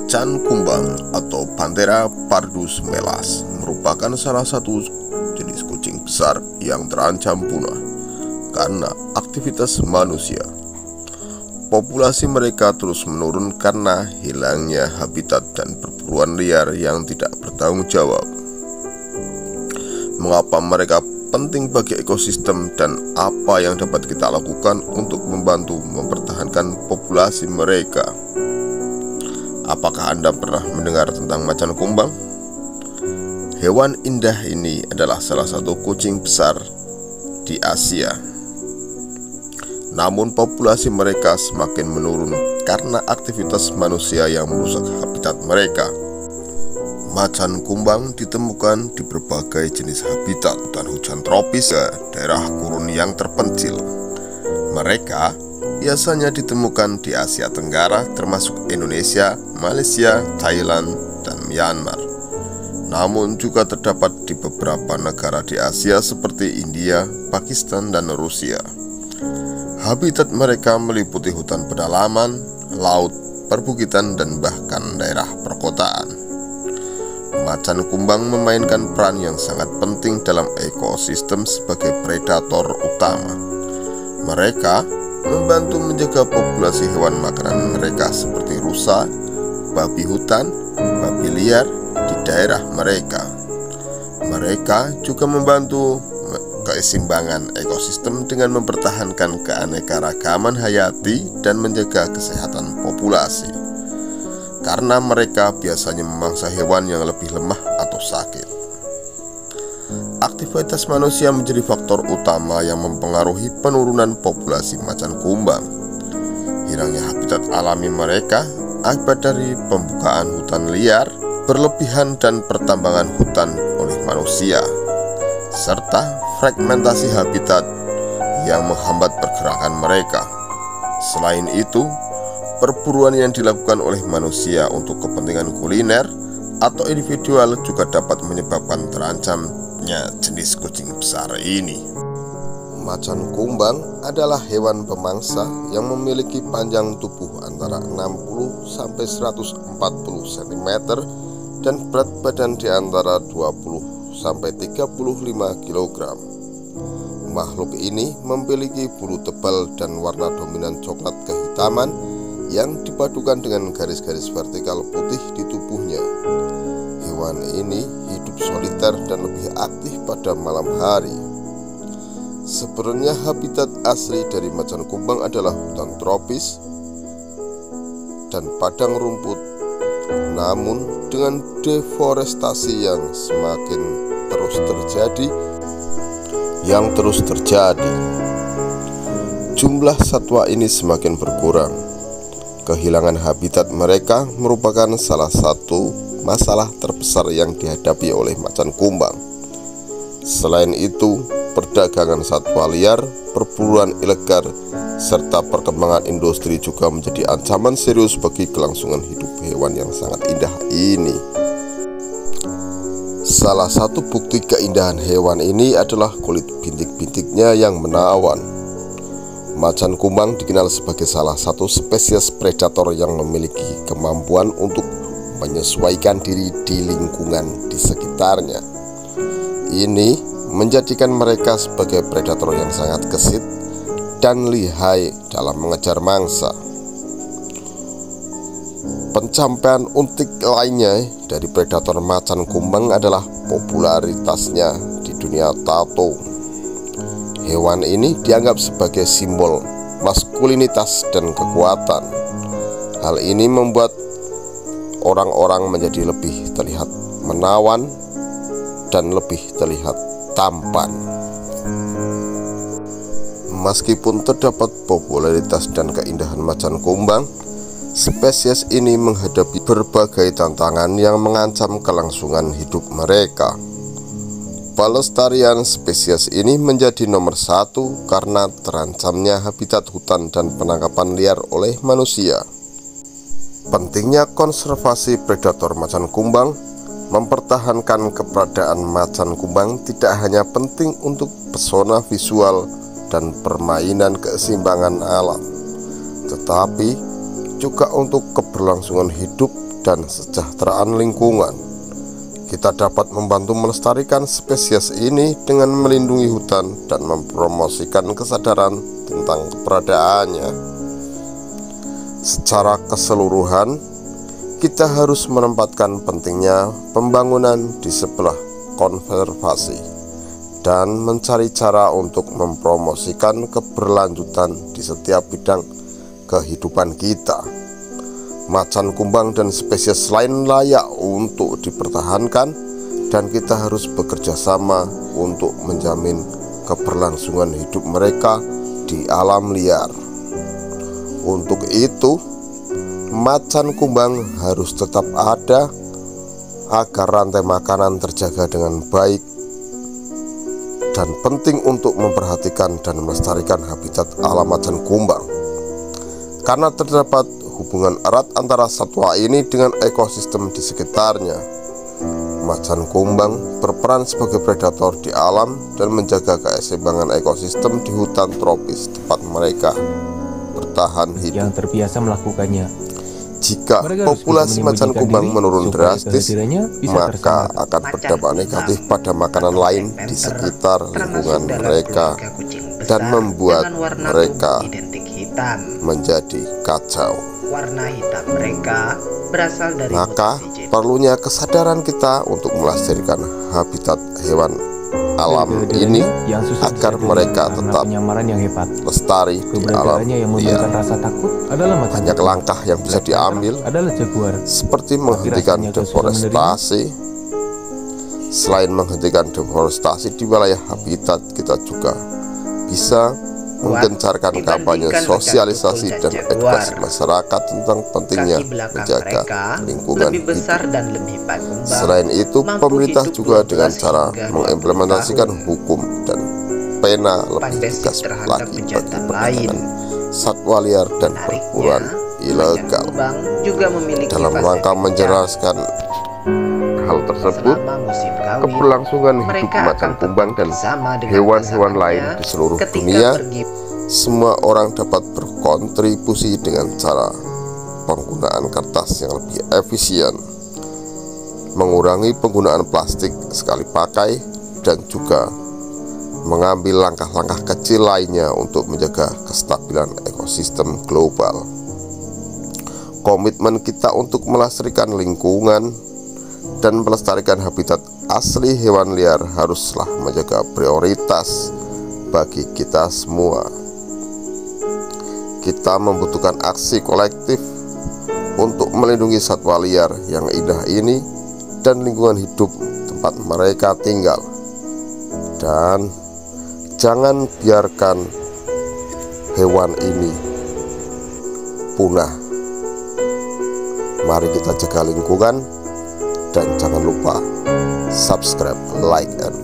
Macan kumbang atau Panthera pardus melas merupakan salah satu jenis kucing besar yang terancam punah karena aktivitas manusia. Populasi mereka terus menurun karena hilangnya habitat dan perburuan liar yang tidak bertanggung jawab. Mengapa mereka penting bagi ekosistem dan apa yang dapat kita lakukan untuk membantu mempertahankan populasi mereka? Apakah Anda pernah mendengar tentang macan kumbang? Hewan indah ini adalah salah satu kucing besar di Asia. Namun populasi mereka semakin menurun karena aktivitas manusia yang merusak habitat mereka. Macan kumbang ditemukan di berbagai jenis habitat hutan hujan tropis ke daerah gurun yang terpencil. Mereka biasanya ditemukan di Asia Tenggara termasuk Indonesia, Malaysia, Thailand, dan Myanmar. Namun juga terdapat di beberapa negara di Asia seperti India, Pakistan, dan Rusia. Habitat mereka meliputi hutan pedalaman, laut, perbukitan, dan bahkan daerah perkotaan. Macan kumbang memainkan peran yang sangat penting dalam ekosistem sebagai predator utama. Mereka membantu menjaga populasi hewan makanan mereka seperti rusa, babi hutan, babi liar di daerah mereka. Mereka juga membantu keseimbangan ekosistem dengan mempertahankan keanekaragaman hayati dan menjaga kesehatan populasi. Karena mereka biasanya memangsa hewan yang lebih lemah atau sakit. Aktivitas manusia menjadi faktor utama yang mempengaruhi penurunan populasi macan kumbang. Hilangnya habitat alami mereka akibat dari pembukaan hutan liar, berlebihan dan pertambangan hutan oleh manusia, serta fragmentasi habitat yang menghambat pergerakan mereka. Selain itu, perburuan yang dilakukan oleh manusia untuk kepentingan kuliner atau individual juga dapat menyebabkan terancamnya jenis kucing besar ini. Macan kumbang adalah hewan pemangsa yang memiliki panjang tubuh antara 60 sampai 140 cm dan berat badan di antara 20 sampai 35 kg. Makhluk ini memiliki bulu tebal dan warna dominan coklat kehitaman yang dipadukan dengan garis-garis vertikal putih di tubuhnya. Hewan ini hidup soliter dan lebih aktif pada malam hari. Sebenarnya habitat asli dari macan kumbang adalah hutan tropis dan padang rumput. Namun dengan deforestasi yang terus terjadi, jumlah satwa ini semakin berkurang. Kehilangan habitat mereka merupakan salah satu masalah terbesar yang dihadapi oleh macan kumbang. Selain itu, perdagangan satwa liar, perburuan ilegal, serta perkembangan industri juga menjadi ancaman serius bagi kelangsungan hidup hewan yang sangat indah ini. Salah satu bukti keindahan hewan ini adalah kulit bintik-bintiknya yang menawan. Macan kumbang dikenal sebagai salah satu spesies predator yang memiliki kemampuan untuk menyesuaikan diri di lingkungan di sekitarnya. Ini menjadikan mereka sebagai predator yang sangat gesit dan lihai dalam mengejar mangsa. Pencapaian unik lainnya dari predator macan kumbang adalah popularitasnya di dunia tato. Hewan ini dianggap sebagai simbol maskulinitas dan kekuatan. Hal ini membuat orang-orang menjadi lebih terlihat menawan dan lebih terlihat tampan. Meskipun terdapat popularitas dan keindahan macan kumbang, spesies ini menghadapi berbagai tantangan yang mengancam kelangsungan hidup mereka. Pelestarian spesies ini menjadi nomor satu karena terancamnya habitat hutan dan penangkapan liar oleh manusia. Pentingnya konservasi predator macan kumbang. Mempertahankan keberadaan macan kumbang tidak hanya penting untuk pesona visual dan permainan keseimbangan alam, tetapi juga untuk keberlangsungan hidup dan kesejahteraan lingkungan. Kita dapat membantu melestarikan spesies ini dengan melindungi hutan dan mempromosikan kesadaran tentang keberadaannya. Secara keseluruhan, kita harus menempatkan pentingnya pembangunan di sebelah konservasi dan mencari cara untuk mempromosikan keberlanjutan di setiap bidang kehidupan kita. Macan kumbang dan spesies lain layak untuk dipertahankan, dan kita harus bekerja sama untuk menjamin keberlangsungan hidup mereka di alam liar. Untuk itu, macan kumbang harus tetap ada agar rantai makanan terjaga dengan baik, dan penting untuk memperhatikan dan melestarikan habitat alam macan kumbang karena terdapat hubungan erat antara satwa ini dengan ekosistem di sekitarnya. Macan kumbang berperan sebagai predator di alam dan menjaga keseimbangan ekosistem di hutan tropis tempat mereka bertahan hidup. Yang terbiasa melakukannya. Jika populasi macan kumbang menurun drastis, maka akan berdampak negatif pada makanan lain di sekitar lingkungan mereka dan membuat mereka menjadi kacau. Warna hitam mereka berasal dari Maka perlunya kesadaran kita untuk melestarikan habitat hewan alam ini agar mereka tetap lestari di alam liar. Banyak langkah yang bisa diambil, seperti menghentikan deforestasi. Selain menghentikan deforestasi di wilayah habitat, kita juga bisa menggencarkan kampanye sosialisasi dan edukasi masyarakat tentang pentingnya menjaga lingkungan hidup. Selain itu, pemerintah juga dengan cara mengimplementasikan hukum dan pena lebih tegas lagi bagi perdagangan satwa liar dan perburuan ilegal. Dalam rangka menjelaskan hal tersebut, keberlangsungan hidup macan kumbang dan hewan-hewan lain di seluruh dunia, semua orang dapat berkontribusi dengan cara penggunaan kertas yang lebih efisien, mengurangi penggunaan plastik sekali pakai, dan juga mengambil langkah-langkah kecil lainnya untuk menjaga kestabilan ekosistem global. Komitmen kita untuk melestarikan lingkungan dan melestarikan habitat asli hewan liar haruslah menjadi prioritas bagi kita semua. Kita membutuhkan aksi kolektif untuk melindungi satwa liar yang indah ini dan lingkungan hidup tempat mereka tinggal. Dan jangan biarkan hewan ini punah. Mari kita jaga lingkungan, dan jangan lupa subscribe, like, and